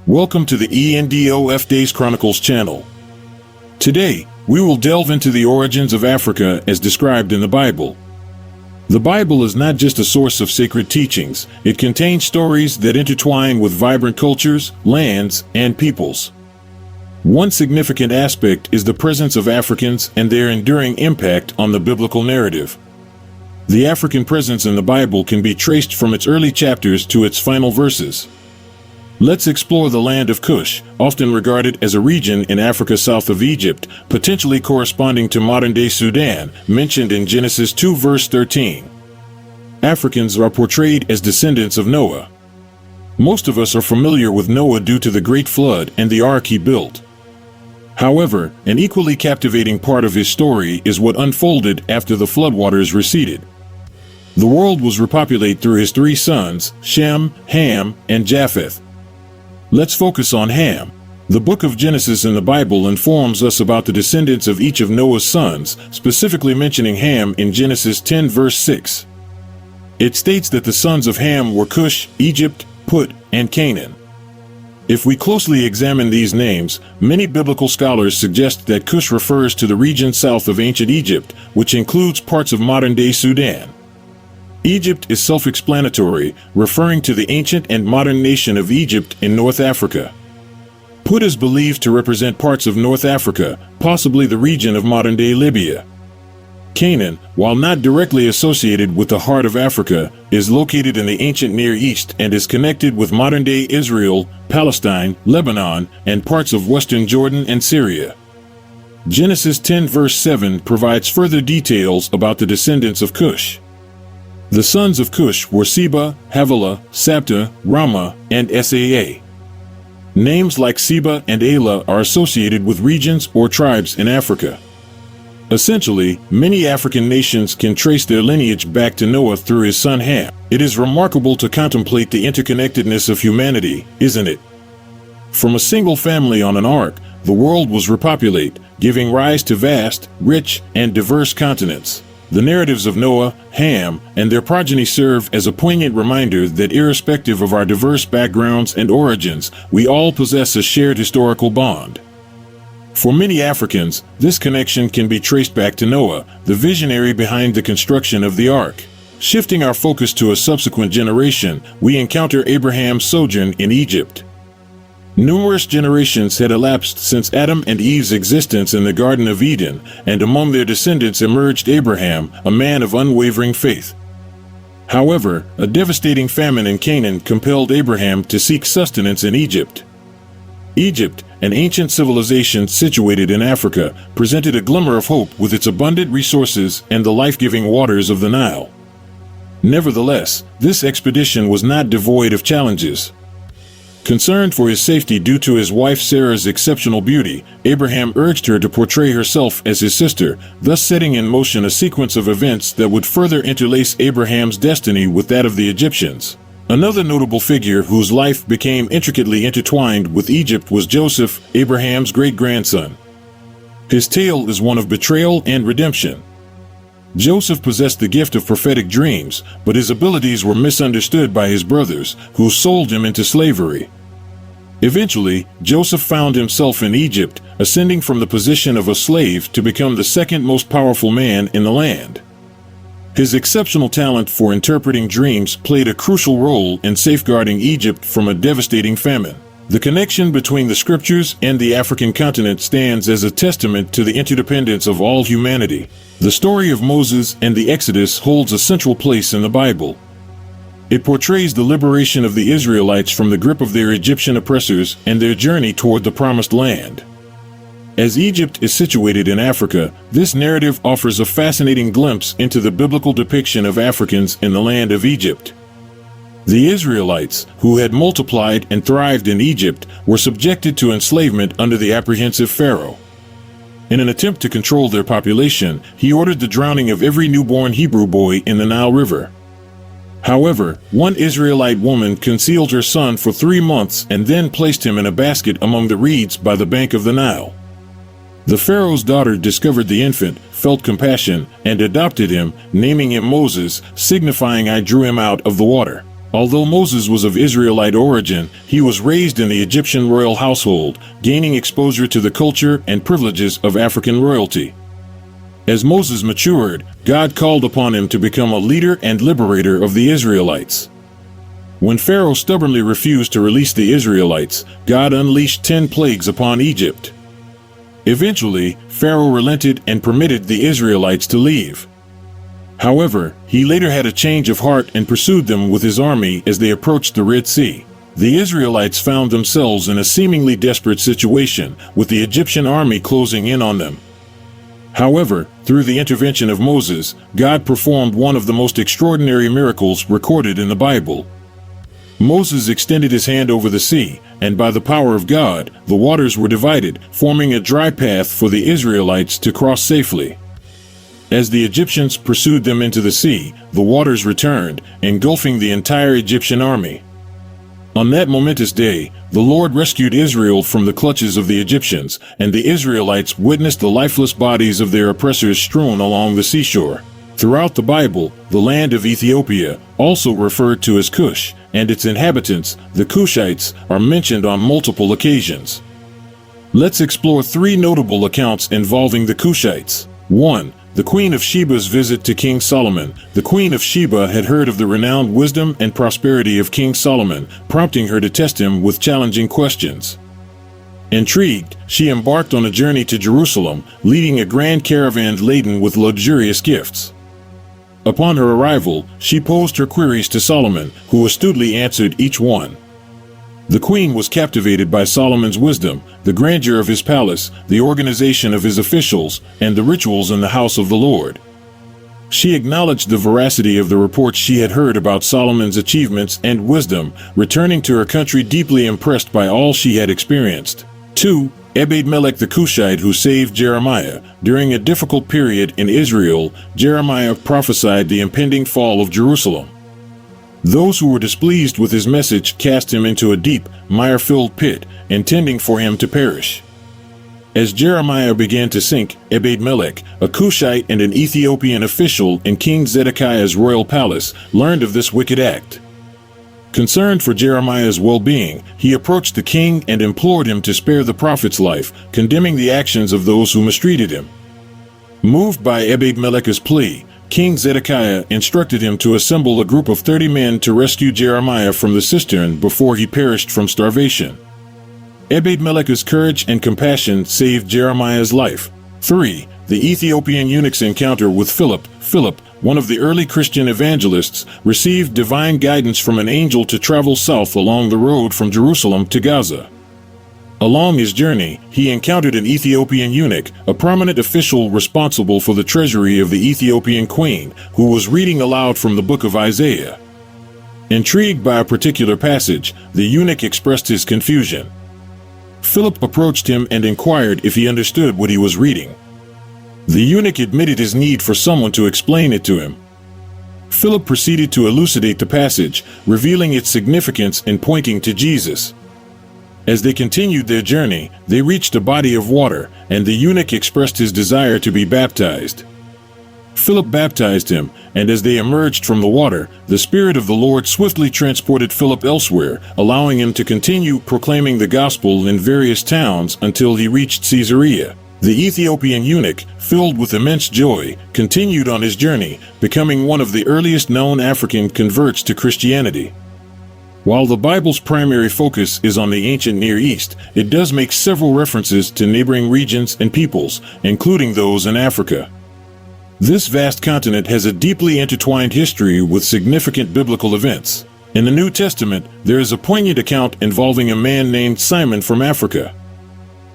Welcome to the END-OF-DAYS-CHRONICLES Channel. Today, we will delve into the origins of Africa as described in the Bible. The Bible is not just a source of sacred teachings, it contains stories that intertwine with vibrant cultures, lands, and peoples. One significant aspect is the presence of Africans and their enduring impact on the biblical narrative. The African presence in the Bible can be traced from its early chapters to its final verses. Let's explore the land of Kush, often regarded as a region in Africa south of Egypt, potentially corresponding to modern-day Sudan, mentioned in Genesis 2 verse 13. Africans are portrayed as descendants of Noah. Most of us are familiar with Noah due to the Great Flood and the ark he built. However, an equally captivating part of his story is what unfolded after the floodwaters receded. The world was repopulated through his three sons, Shem, Ham, and Japheth. Let's focus on Ham. The book of Genesis in the Bible informs us about the descendants of each of Noah's sons, specifically mentioning Ham in Genesis 10 verse 6. It states that the sons of Ham were Kush, Egypt, Put, and Canaan. If we closely examine these names, many biblical scholars suggest that Kush refers to the region south of ancient Egypt, which includes parts of modern-day Sudan. Egypt is self-explanatory, referring to the ancient and modern nation of Egypt in North Africa. Put is believed to represent parts of North Africa, possibly the region of modern-day Libya. Canaan, while not directly associated with the heart of Africa, is located in the ancient Near East and is connected with modern-day Israel, Palestine, Lebanon, and parts of western Jordan and Syria. Genesis 10 verse 7 provides further details about the descendants of Kush. The sons of Kush were Seba, Havilah, Sabta, Rama, and Saa. Names like Seba and Ala are associated with regions or tribes in Africa. Essentially, many African nations can trace their lineage back to Noah through his son Ham. It is remarkable to contemplate the interconnectedness of humanity, isn't it? From a single family on an ark, the world was repopulated, giving rise to vast, rich, and diverse continents. The narratives of Noah, Ham, and their progeny serve as a poignant reminder that irrespective of our diverse backgrounds and origins, we all possess a shared historical bond. For many Africans, this connection can be traced back to Noah, the visionary behind the construction of the ark. Shifting our focus to a subsequent generation, we encounter Abraham's sojourn in Egypt. Numerous generations had elapsed since Adam and Eve's existence in the Garden of Eden, and among their descendants emerged Abraham, a man of unwavering faith. However, a devastating famine in Canaan compelled Abraham to seek sustenance in Egypt. Egypt, an ancient civilization situated in Africa, presented a glimmer of hope with its abundant resources and the life-giving waters of the Nile. Nevertheless, this expedition was not devoid of challenges. Concerned for his safety due to his wife Sarah's exceptional beauty, Abraham urged her to portray herself as his sister, thus setting in motion a sequence of events that would further interlace Abraham's destiny with that of the Egyptians. Another notable figure whose life became intricately intertwined with Egypt was Joseph, Abraham's great-grandson. His tale is one of betrayal and redemption. Joseph possessed the gift of prophetic dreams, but his abilities were misunderstood by his brothers, who sold him into slavery. Eventually, Joseph found himself in Egypt, ascending from the position of a slave to become the second most powerful man in the land. His exceptional talent for interpreting dreams played a crucial role in safeguarding Egypt from a devastating famine. The connection between the scriptures and the African continent stands as a testament to the interdependence of all humanity. The story of Moses and the Exodus holds a central place in the Bible. It portrays the liberation of the Israelites from the grip of their Egyptian oppressors and their journey toward the Promised Land. As Egypt is situated in Africa, this narrative offers a fascinating glimpse into the biblical depiction of Africans in the land of Egypt. The Israelites, who had multiplied and thrived in Egypt, were subjected to enslavement under the apprehensive Pharaoh. In an attempt to control their population, he ordered the drowning of every newborn Hebrew boy in the Nile River. However, one Israelite woman concealed her son for 3 months and then placed him in a basket among the reeds by the bank of the Nile. The Pharaoh's daughter discovered the infant, felt compassion, and adopted him, naming him Moses, signifying "I drew him out of the water." Although Moses was of Israelite origin, he was raised in the Egyptian royal household, gaining exposure to the culture and privileges of African royalty. As Moses matured, God called upon him to become a leader and liberator of the Israelites. When Pharaoh stubbornly refused to release the Israelites, God unleashed 10 plagues upon Egypt. Eventually, Pharaoh relented and permitted the Israelites to leave. However, he later had a change of heart and pursued them with his army as they approached the Red Sea. The Israelites found themselves in a seemingly desperate situation, with the Egyptian army closing in on them. However, through the intervention of Moses, God performed one of the most extraordinary miracles recorded in the Bible. Moses extended his hand over the sea, and by the power of God, the waters were divided, forming a dry path for the Israelites to cross safely. As the Egyptians pursued them into the sea, the waters returned, engulfing the entire Egyptian army. On that momentous day, the Lord rescued Israel from the clutches of the Egyptians, and the Israelites witnessed the lifeless bodies of their oppressors strewn along the seashore. Throughout the Bible, the land of Ethiopia, also referred to as Kush, and its inhabitants, the Kushites, are mentioned on multiple occasions. Let's explore 3 notable accounts involving the Kushites. 1. The Queen of Sheba's visit to King Solomon. The Queen of Sheba had heard of the renowned wisdom and prosperity of King Solomon, prompting her to test him with challenging questions. Intrigued, she embarked on a journey to Jerusalem, leading a grand caravan laden with luxurious gifts. Upon her arrival, she posed her queries to Solomon, who astutely answered each one. The queen was captivated by Solomon's wisdom, the grandeur of his palace, the organization of his officials, and the rituals in the house of the Lord. She acknowledged the veracity of the reports she had heard about Solomon's achievements and wisdom, returning to her country deeply impressed by all she had experienced. 2. Ebed-Melech the Cushite, who saved Jeremiah. During a difficult period in Israel, Jeremiah prophesied the impending fall of Jerusalem. Those who were displeased with his message cast him into a deep, mire-filled pit, intending for him to perish. As Jeremiah began to sink, Ebed-Melech, a Cushite and an Ethiopian official in King Zedekiah's royal palace, learned of this wicked act. Concerned for Jeremiah's well-being, he approached the king and implored him to spare the prophet's life, condemning the actions of those who mistreated him. Moved by Ebed-Melech's plea, King Zedekiah instructed him to assemble a group of 30 men to rescue Jeremiah from the cistern before he perished from starvation. Ebed-Melech's courage and compassion saved Jeremiah's life. 3. The Ethiopian eunuch's encounter with Philip. Philip, one of the early Christian evangelists, received divine guidance from an angel to travel south along the road from Jerusalem to Gaza. Along his journey, he encountered an Ethiopian eunuch, a prominent official responsible for the treasury of the Ethiopian queen, who was reading aloud from the book of Isaiah. Intrigued by a particular passage, the eunuch expressed his confusion. Philip approached him and inquired if he understood what he was reading. The eunuch admitted his need for someone to explain it to him. Philip proceeded to elucidate the passage, revealing its significance and pointing to Jesus. As they continued their journey, they reached a body of water, and the eunuch expressed his desire to be baptized. Philip baptized him, and as they emerged from the water, the Spirit of the Lord swiftly transported Philip elsewhere, allowing him to continue proclaiming the gospel in various towns until he reached Caesarea. The Ethiopian eunuch, filled with immense joy, continued on his journey, becoming one of the earliest known African converts to Christianity. While the Bible's primary focus is on the ancient Near East, it does make several references to neighboring regions and peoples, including those in Africa. This vast continent has a deeply intertwined history with significant biblical events. In the New Testament, there is a poignant account involving a man named Simon from Africa.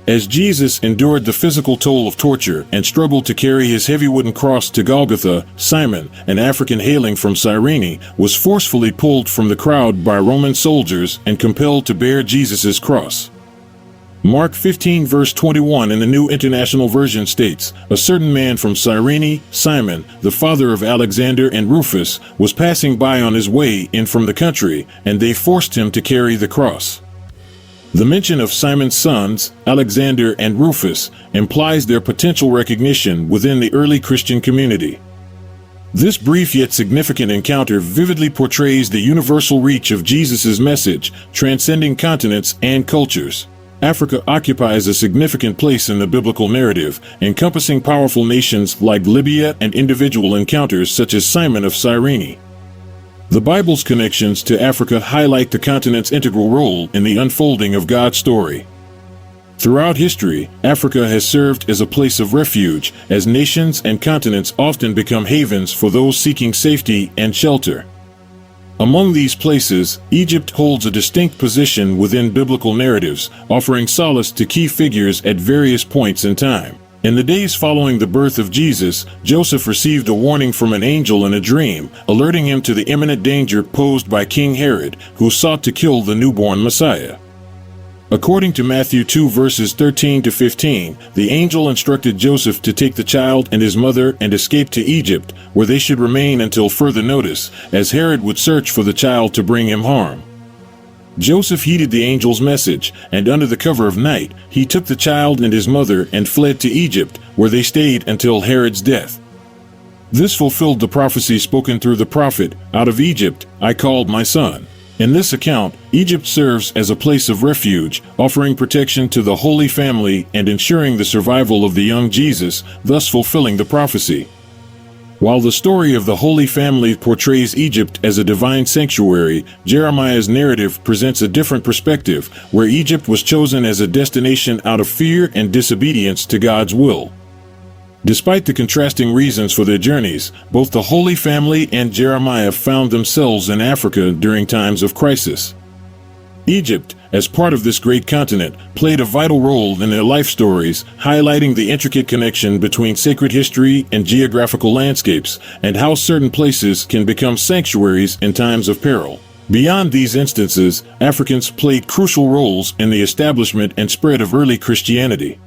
As Jesus endured the physical toll of torture and struggled to carry his heavy wooden cross to Golgotha, Simon, an African hailing from Cyrene, was forcefully pulled from the crowd by Roman soldiers and compelled to bear Jesus' cross. Mark 15 verse 21 in the New International Version states, "A certain man from Cyrene, Simon, the father of Alexander and Rufus, was passing by on his way in from the country, and they forced him to carry the cross." The mention of Simon's sons, Alexander and Rufus, implies their potential recognition within the early Christian community. This brief yet significant encounter vividly portrays the universal reach of Jesus' message, transcending continents and cultures. Africa occupies a significant place in the biblical narrative, encompassing powerful nations like Libya and individual encounters such as Simon of Cyrene. The Bible's connections to Africa highlight the continent's integral role in the unfolding of God's story. Throughout history, Africa has served as a place of refuge, as nations and continents often become havens for those seeking safety and shelter. Among these places, Egypt holds a distinct position within biblical narratives, offering solace to key figures at various points in time. In the days following the birth of Jesus, Joseph received a warning from an angel in a dream, alerting him to the imminent danger posed by King Herod, who sought to kill the newborn Messiah. According to Matthew 2 verses 13 to 15, the angel instructed Joseph to take the child and his mother and escape to Egypt, where they should remain until further notice, as Herod would search for the child to bring him harm. Joseph heeded the angel's message, and under the cover of night, he took the child and his mother and fled to Egypt, where they stayed until Herod's death. This fulfilled the prophecy spoken through the prophet, "Out of Egypt I called my son." In this account, Egypt serves as a place of refuge, offering protection to the Holy Family and ensuring the survival of the young Jesus, thus fulfilling the prophecy. While the story of the Holy Family portrays Egypt as a divine sanctuary, Jeremiah's narrative presents a different perspective, where Egypt was chosen as a destination out of fear and disobedience to God's will. Despite the contrasting reasons for their journeys, both the Holy Family and Jeremiah found themselves in Africa during times of crisis. Egypt, as part of this great continent, played a vital role in their life stories, highlighting the intricate connection between sacred history and geographical landscapes, and how certain places can become sanctuaries in times of peril. Beyond these instances, Africans played crucial roles in the establishment and spread of early Christianity.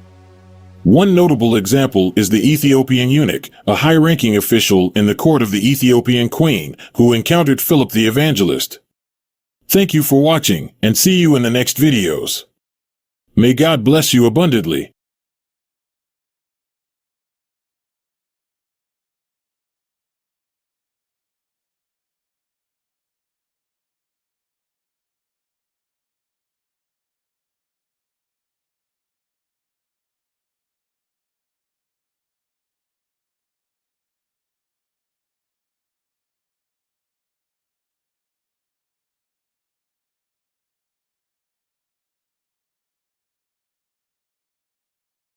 One notable example is the Ethiopian eunuch, a high-ranking official in the court of the Ethiopian queen, who encountered Philip the Evangelist. Thank you for watching, and see you in the next videos. May God bless you abundantly.